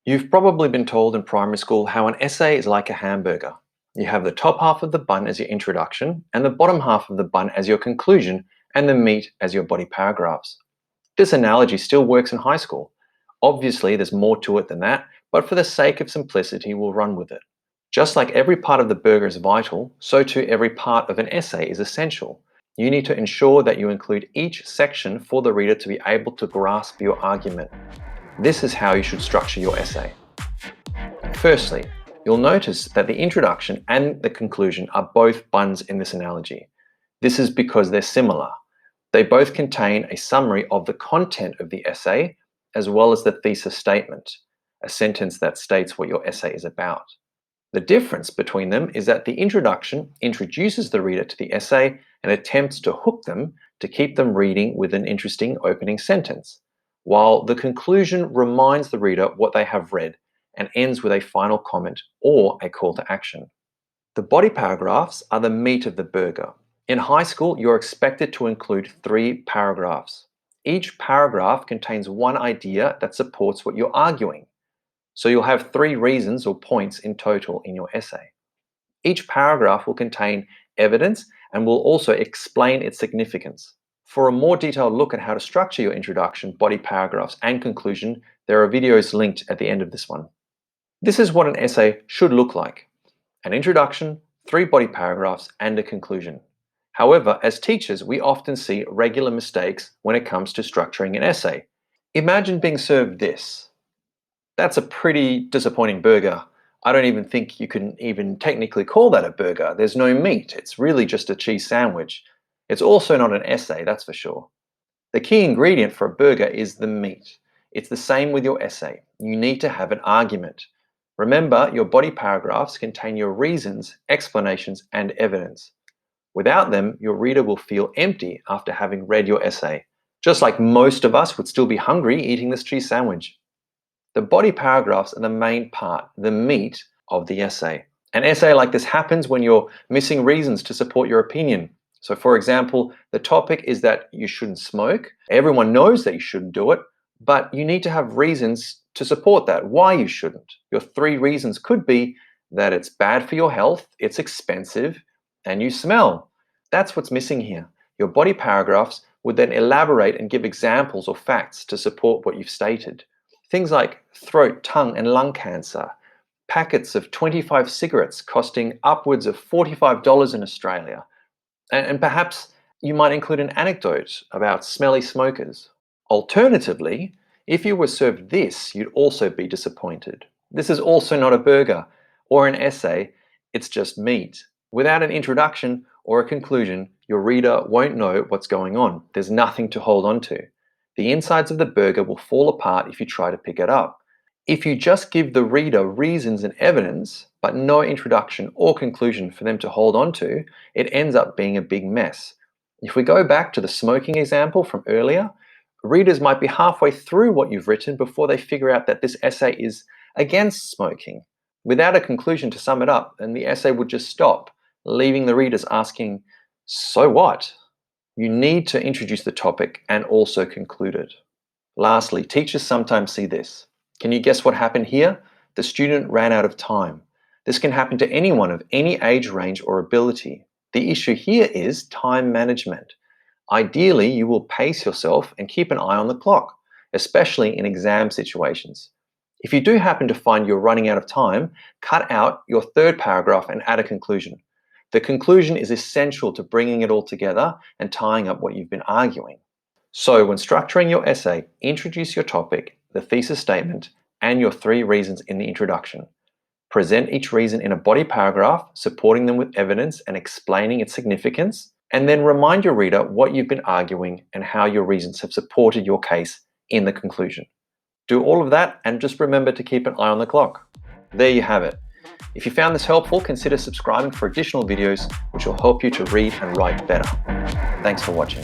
You've probably been told in primary school how an essay is like a hamburger. You have the top half of the bun as your introduction, and the bottom half of the bun as your conclusion, and the meat as your body paragraphs. This analogy still works in high school. Obviously, there's more to it than that, but for the sake of simplicity, we'll run with it. Just like every part of the burger is vital, so too every part of an essay is essential. You need to ensure that you include each section for the reader to be able to grasp your argument. This is how you should structure your essay. Firstly, you'll notice that the introduction and the conclusion are both buns in this analogy. This is because they're similar. They both contain a summary of the content of the essay, as well as the thesis statement, a sentence that states what your essay is about. The difference between them is that the introduction introduces the reader to the essay and attempts to hook them to keep them reading with an interesting opening sentence, while the conclusion reminds the reader what they have read and ends with a final comment or a call to action. The body paragraphs are the meat of the burger. In high school, you're expected to include 3 paragraphs. Each paragraph contains one idea that supports what you're arguing. So you'll have 3 reasons or points in total in your essay. Each paragraph will contain evidence and will also explain its significance. For a more detailed look at how to structure your introduction, body paragraphs, and conclusion, there are videos linked at the end of this one. This is what an essay should look like: an introduction, 3 body paragraphs, and a conclusion. However, as teachers, we often see regular mistakes when it comes to structuring an essay. Imagine being served this. That's a pretty disappointing burger. I don't even think you can even technically call that a burger. There's no meat. It's really just a cheese sandwich. It's also not an essay, that's for sure. The key ingredient for a burger is the meat. It's the same with your essay. You need to have an argument. Remember, your body paragraphs contain your reasons, explanations, and evidence. Without them, your reader will feel empty after having read your essay, just like most of us would still be hungry eating this cheese sandwich. The body paragraphs are the main part, the meat of the essay. An essay like this happens when you're missing reasons to support your opinion. So for example, the topic is that you shouldn't smoke. Everyone knows that you shouldn't do it, but you need to have reasons to support that, why you shouldn't. Your 3 reasons could be that it's bad for your health, it's expensive, and you smell. That's what's missing here. Your body paragraphs would then elaborate and give examples or facts to support what you've stated. Things like throat, tongue, and lung cancer, packets of 25 cigarettes costing upwards of $45 in Australia, and perhaps you might include an anecdote about smelly smokers. Alternatively, if you were served this, you'd also be disappointed. This is also not a burger or an essay, it's just meat. Without an introduction or a conclusion, your reader won't know what's going on. There's nothing to hold on to. The insides of the burger will fall apart if you try to pick it up. If you just give the reader reasons and evidence, but no introduction or conclusion for them to hold on to, it ends up being a big mess. If we go back to the smoking example from earlier, readers might be halfway through what you've written before they figure out that this essay is against smoking. Without a conclusion to sum it up, then the essay would just stop, leaving the readers asking, so what? You need to introduce the topic and also conclude it. Lastly, teachers sometimes see this. Can you guess what happened here? The student ran out of time. This can happen to anyone of any age range or ability. The issue here is time management. Ideally, you will pace yourself and keep an eye on the clock, especially in exam situations. If you do happen to find you're running out of time, cut out your 3rd paragraph and add a conclusion. The conclusion is essential to bringing it all together and tying up what you've been arguing. So when structuring your essay, introduce your topic, the thesis statement, and your 3 reasons in the introduction. Present each reason in a body paragraph, supporting them with evidence and explaining its significance, and then remind your reader what you've been arguing and how your reasons have supported your case in the conclusion. Do all of that and just remember to keep an eye on the clock. There you have it. If you found this helpful, consider subscribing for additional videos which will help you to read and write better. Thanks for watching.